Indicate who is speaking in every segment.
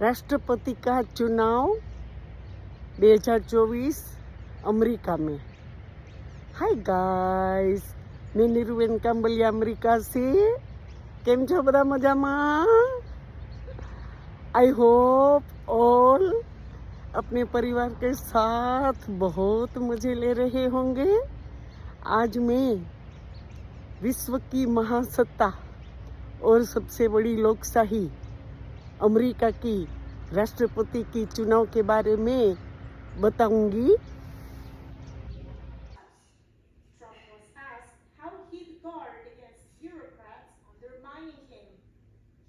Speaker 1: राष्ट्रपति का चुनाव 2024 अमेरिका में। हाय गाइस, मैं निरुबेन कांबलिया अमेरिका से। केम छो बधा मजामां? आई होप ऑल अपने परिवार के साथ बहुत मजे ले रहे होंगे। आज मैं विश्व की महासत्ता और सबसे बड़ी लोकशाही अमेरिका की राष्ट्रपति की चुनाव के बारे में बताऊंगी।
Speaker 2: Trump was asked how he'd guard against bureaucrats undermining him.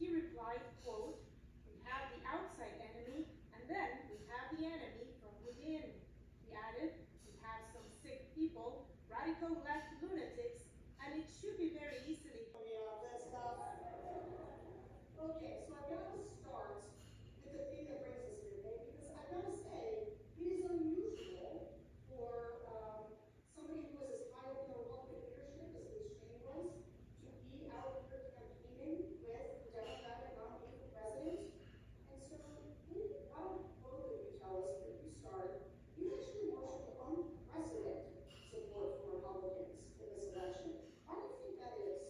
Speaker 2: He replied, quote, "We have the outside enemy, and then we have the enemy from within." He added, "We have some sick people, radical left lunatics, and it should be very easily." That stuff. Okay, so I've got to start with the thing that brings us here today, because I've got to say, it is unusual for somebody who is as high up in the Republican leadership as Liz Cheney was to be out here campaigning with the Democratic nominee for president. And so, maybe, why don't both of you tell us, where you start, you've actually marshaled unprecedented support from Republicans in this election. Why do you think that is?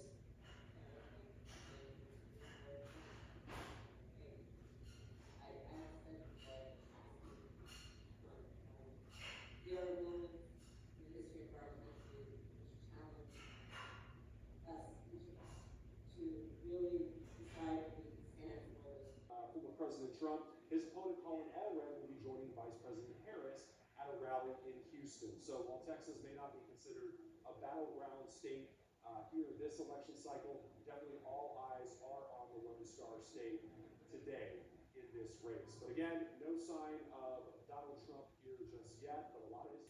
Speaker 3: Former President Trump, his opponent Colin Allred will be joining Vice President Harris at a rally in Houston. So while Texas may not be considered a battleground state here this election cycle, definitely all eyes are on the Lone Star State today in this race. But again, no sign of Donald Trump here just yet, but a lot of his...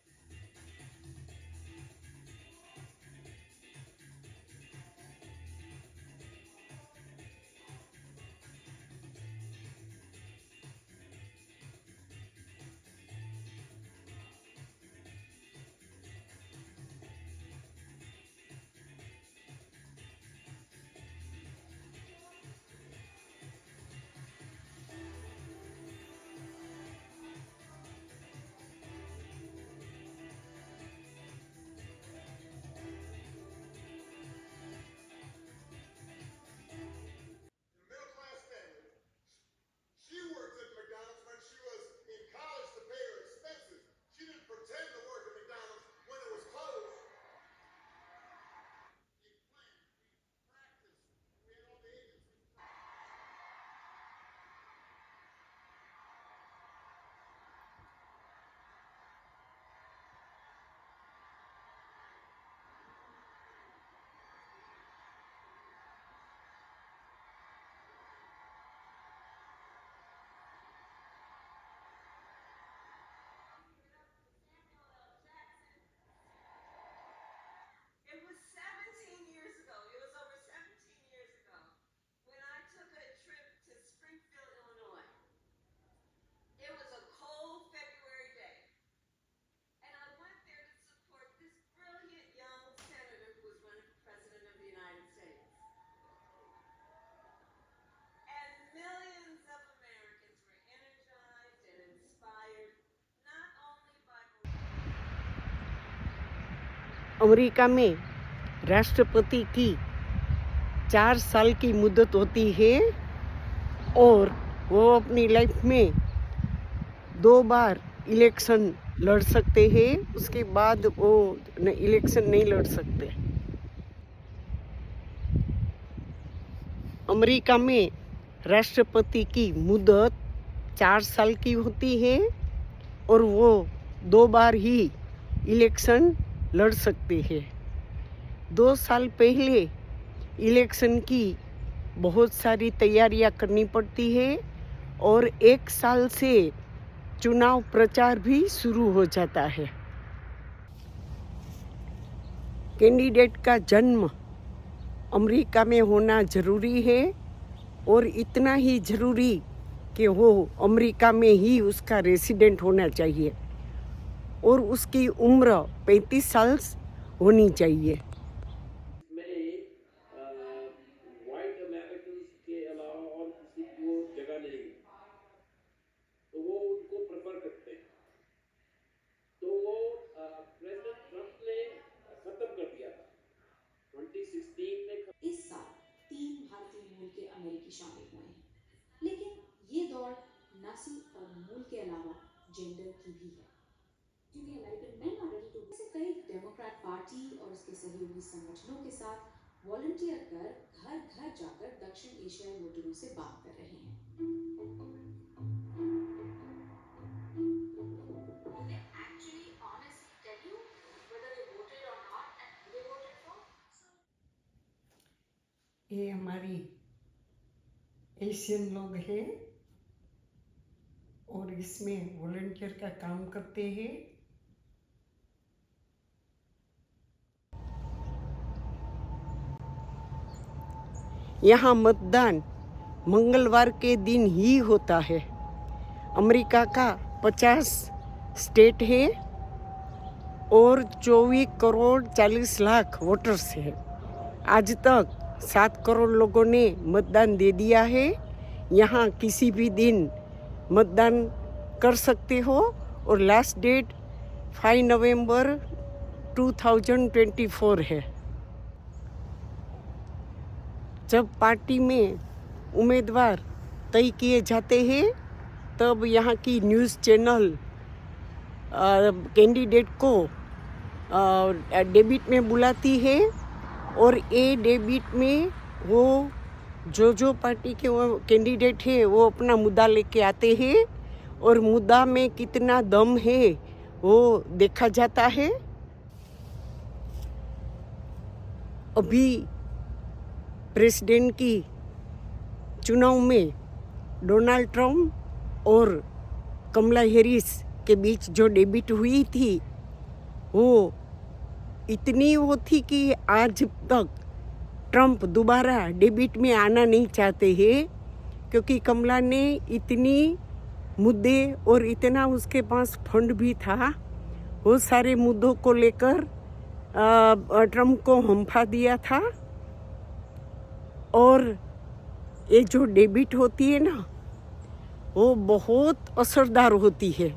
Speaker 2: It was 17 years ago. It was over 17 years ago when I took a trip to Springfield, Illinois. It was a cold February day, and I went there to support this brilliant young senator who was running for president of the United States. And millions of Americans were energized and inspired, not only by
Speaker 1: America में राष्ट्रपति की 4 साल की मुद्दत होती है और वो अपनी लाइफ में 2 बार इलेक्शन लड़ सकते हैं। उसके बाद वो इलेक्शन नहीं लड़ सकते। अमेरिका में राष्ट्रपति की मुद्दत 4 साल की होती है और वो 2 बार ही इलेक्शन लड़ सकते हैं। 2 साल पहले इलेक्शन की बहुत सारी तैयारियां करनी पड़ती है और 1 साल से चुनाव प्रचार भी शुरू हो जाता है। कैंडिडेट का जन्म अमेरिका में होना ज़रूरी है और इतना ही ज़रूरी कि वो अमेरिका में ही उसका रेसिडेंट होना चाहिए और उसकी उम्र 35 साल होनी चाहिए।
Speaker 4: व्हाइट अमेरिकन के अलावा और किसी को जगह नहीं के अलावा जेंडर की भी है, क्योंकि American men are ready to. से कई डेमोक्रेट पार्टी और उसके सहयोगी संगठनों के साथ वॉलंटियर कर घर घर जाकर दक्षिण एशियाई वोटरों से बात कर रहे हैं।
Speaker 1: ये हमारी एशियन लोग हैं और इसमें वॉलंटियर का काम करते हैं। यहाँ मतदान मंगलवार के दिन ही होता है। अमेरिका का 50 स्टेट है और 24 करोड़ 40 लाख वोटर्स हैं। आज तक 7 करोड़ लोगों ने मतदान दे दिया है। यहाँ किसी भी दिन मतदान कर सकते हो और लास्ट डेट 5 नवंबर 2024 है। जब पार्टी में उम्मीदवार तय किए जाते हैं तब यहाँ की न्यूज़ चैनल कैंडिडेट को डेबिट में बुलाती है और ये डेबिट में वो जो पार्टी के वो कैंडिडेट है वो अपना मुद्दा लेके आते हैं और मुद्दा में कितना दम है वो देखा जाता है। अभी प्रेसिडेंट की चुनाव में डोनाल्ड ट्रम्प और कमला हैरिस के बीच जो डेबिट हुई थी वो इतनी वो थी कि आज तक ट्रम्प दोबारा डेबिट में आना नहीं चाहते हैं, क्योंकि कमला ने इतनी मुद्दे और इतना उसके पास फंड भी था, वो सारे मुद्दों को लेकर ट्रम्प को हंफा दिया था। और ये जो डेबिट होती है ना वो बहुत असरदार होती है।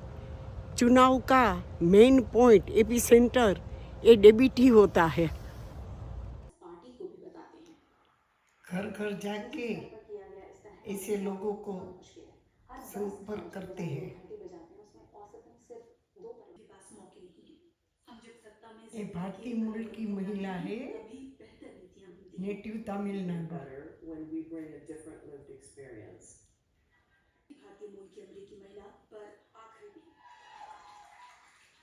Speaker 1: चुनाव का मेन पॉइंट एपी सेंटर ये डेबिट ही होता है।
Speaker 4: पार्टी को भी बताते हैं।
Speaker 1: घर घर जाके ऐसे लोगों को संपर्क करते हैं। ये भारतीय मूल की महिला है, नेटिव तमिलनाडु।
Speaker 4: भारतीय मूल की अमेरिकी महिला पर आखिरी दिन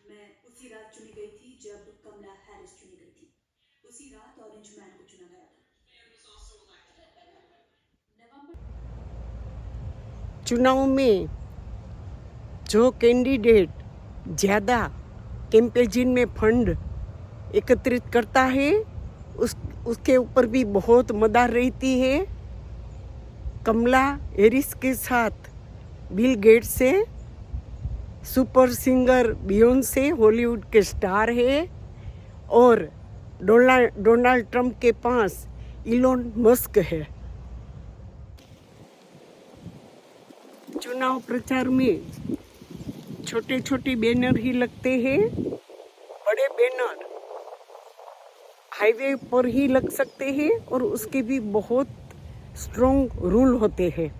Speaker 4: मैं उसी रात चुनी गई थी जब कमला हैरिस चुनी गई थी। उसी रात ऑरेंज मैन को चुना गया था।
Speaker 1: चुनाव में जो कैंडिडेट ज़्यादा कैंपेजिन में फंड एकत्रित करता है उसके ऊपर भी बहुत मदार रहती है। कमला हैरिस के साथ बिल गेट्स से सुपर सिंगर बियोंसे हॉलीवुड के स्टार है और डोनाल्ड ट्रम्प के पास इलोन मस्क है। चुनाव प्रचार में छोटे छोटे बैनर ही लगते हैं, बड़े बैनर हाईवे पर ही लग सकते हैं और उसके भी बहुत स्ट्रॉन्ग रूल होते हैं।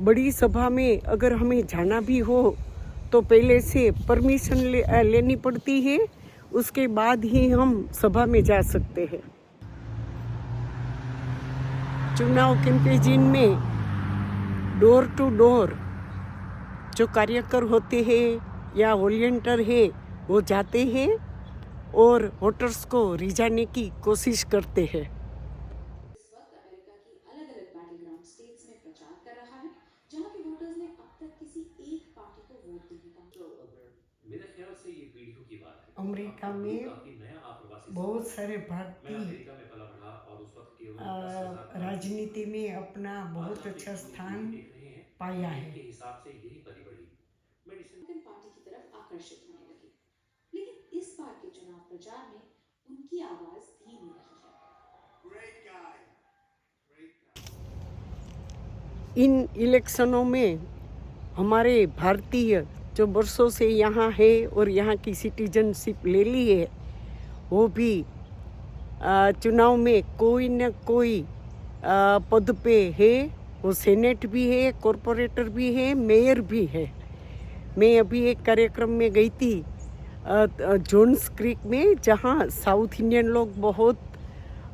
Speaker 1: बड़ी सभा में अगर हमें जाना भी हो तो पहले से परमिशन लेनी पड़ती है, उसके बाद ही हम सभा में जा सकते हैं। चुनाव कैंपेजिन में डोर टू डोर जो कार्यकर होते हैं या वॉलंटियर है वो जाते हैं और वोटर्स को रिझाने की कोशिश करते हैं।
Speaker 4: इस वक्त अमेरिका की अलग-अलग बैटलग्राउंड स्टेट्स में प्रचार कर रहा है, जहां के वोटर्स ने अब तक किसी एक पार्टी को वोट नहीं दिया।
Speaker 5: मेरे ख्याल से ये पीढ़ियों की बात है।
Speaker 1: अमेरिका में
Speaker 5: काफी नया आप्रवासी
Speaker 1: बहुत सारे
Speaker 5: मैं
Speaker 1: भारतीय
Speaker 5: अमेरिका में पला बढ़ा और उस वक्त केवल 10,000
Speaker 1: राजनीति में अपना बहुत अच्छा स्थान पाया है।
Speaker 5: के हिसाब से यही पली बढ़ी मेडिसिन
Speaker 4: रिपब्लिकन पार्टी की तरफ आकर्षित होने लगी, लेकिन इस बार के चुनाव प्रचार में उनकी आवाज धीमी रही है।
Speaker 1: इन इलेक्शनों में हमारे भारतीय जो वर्षों से यहाँ है और यहाँ की सिटीजनशिप ले ली है वो भी चुनाव में कोई न कोई पद पे है। वो सेनेट भी है, कॉरपोरेटर भी है, मेयर भी है। मैं अभी एक कार्यक्रम में गई थी जोन्स क्रीक में, जहाँ साउथ इंडियन लोग बहुत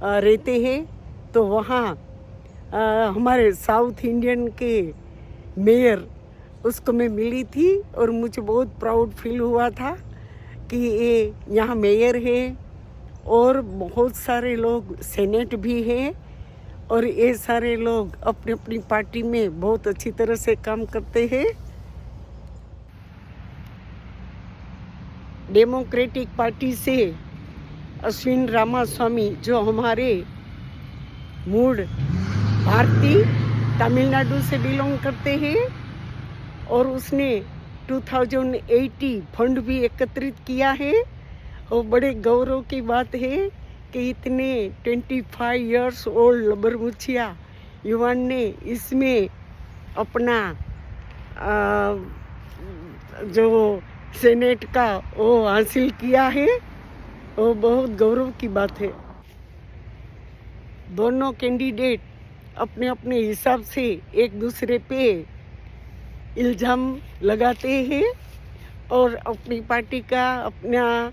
Speaker 1: रहते हैं। तो वहाँ हमारे साउथ इंडियन के मेयर उसको मैं मिली थी और मुझे बहुत प्राउड फील हुआ था कि ये यहाँ मेयर है और बहुत सारे लोग सेनेट भी हैं और ये सारे लोग अपनी अपनी पार्टी में बहुत अच्छी तरह से काम करते हैं। डेमोक्रेटिक पार्टी से अश्विन रामास्वामी, जो हमारे मूल भारतीय तमिलनाडु से बिलोंग करते हैं, और उसने 2080 फंड भी एकत्रित किया है। और बड़े गौरव की बात है कि इतने 25 इयर्स ओल्ड लबरमुछिया युवान ने इसमें अपना जो सेनेट का वो हासिल किया है, वो बहुत गौरव की बात है। दोनों कैंडिडेट अपने अपने हिसाब से एक दूसरे पे इल्ज़ाम लगाते हैं और अपनी पार्टी का अपना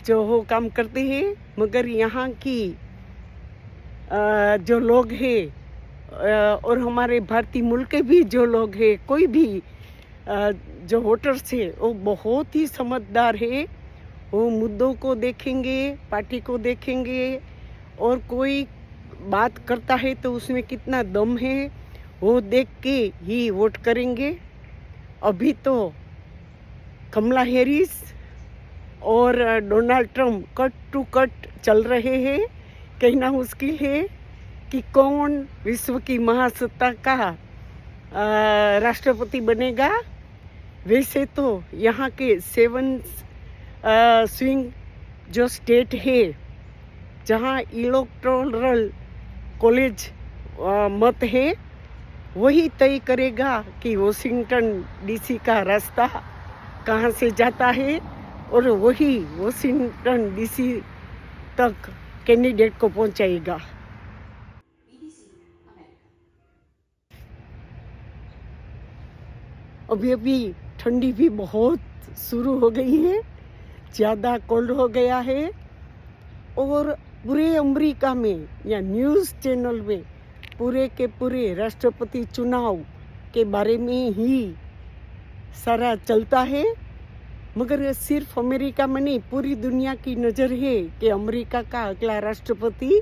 Speaker 1: जो हो काम करते हैं, मगर यहाँ की जो लोग हैं और हमारे भारतीय मुल्क के भी जो लोग हैं, कोई भी जो वोटर्स है वो बहुत ही समझदार है। वो मुद्दों को देखेंगे, पार्टी को देखेंगे और कोई बात करता है तो उसमें कितना दम है वो देख के ही वोट करेंगे। अभी तो कमला हैरिस और Donald Trump cut to cut चल रहे हैं। कहना मुश्किल है कि कौन विश्व की महासत्ता का राष्ट्रपति बनेगा। वैसे तो यहाँ के 7 स्विंग जो स्टेट है, जहाँ इलेक्टोरल कॉलेज मत है, वही तय करेगा कि वॉशिंगटन डीसी का रास्ता कहाँ से जाता है और वही वॉशिंगटन डीसी तक कैंडिडेट को पहुंचाएगा।
Speaker 4: BBC America.
Speaker 1: अभी अभी ठंडी भी बहुत शुरू हो गई है, ज़्यादा कोल्ड हो गया है और पूरे अमेरिका में या न्यूज़ चैनल में पूरे के पूरे राष्ट्रपति चुनाव के बारे में ही सारा चलता है। मगर सिर्फ अमेरिका में नहीं, पूरी दुनिया की नज़र है कि अमेरिका का अगला राष्ट्रपति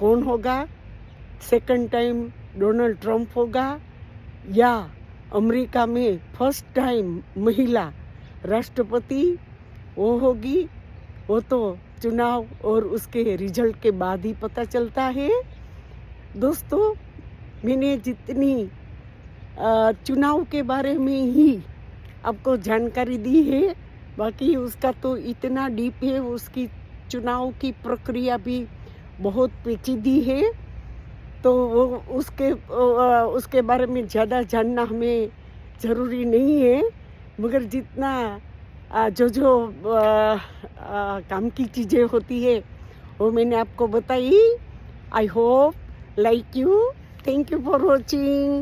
Speaker 1: कौन होगा। सेकंड टाइम डोनाल्ड ट्रंप होगा या अमेरिका में फर्स्ट टाइम महिला राष्ट्रपति वो होगी। वो तो चुनाव और उसके रिजल्ट के बाद ही पता चलता है। दोस्तों, मैंने जितनी चुनाव के बारे में ही आपको जानकारी दी है, बाकी उसका तो इतना डीप है, उसकी चुनाव की प्रक्रिया भी बहुत पेचीदी है। तो वो उसके बारे में ज़्यादा जानना हमें ज़रूरी नहीं है, मगर जितना जो काम की चीज़ें होती है वो मैंने आपको बताई। I hope like you. Thank you for watching.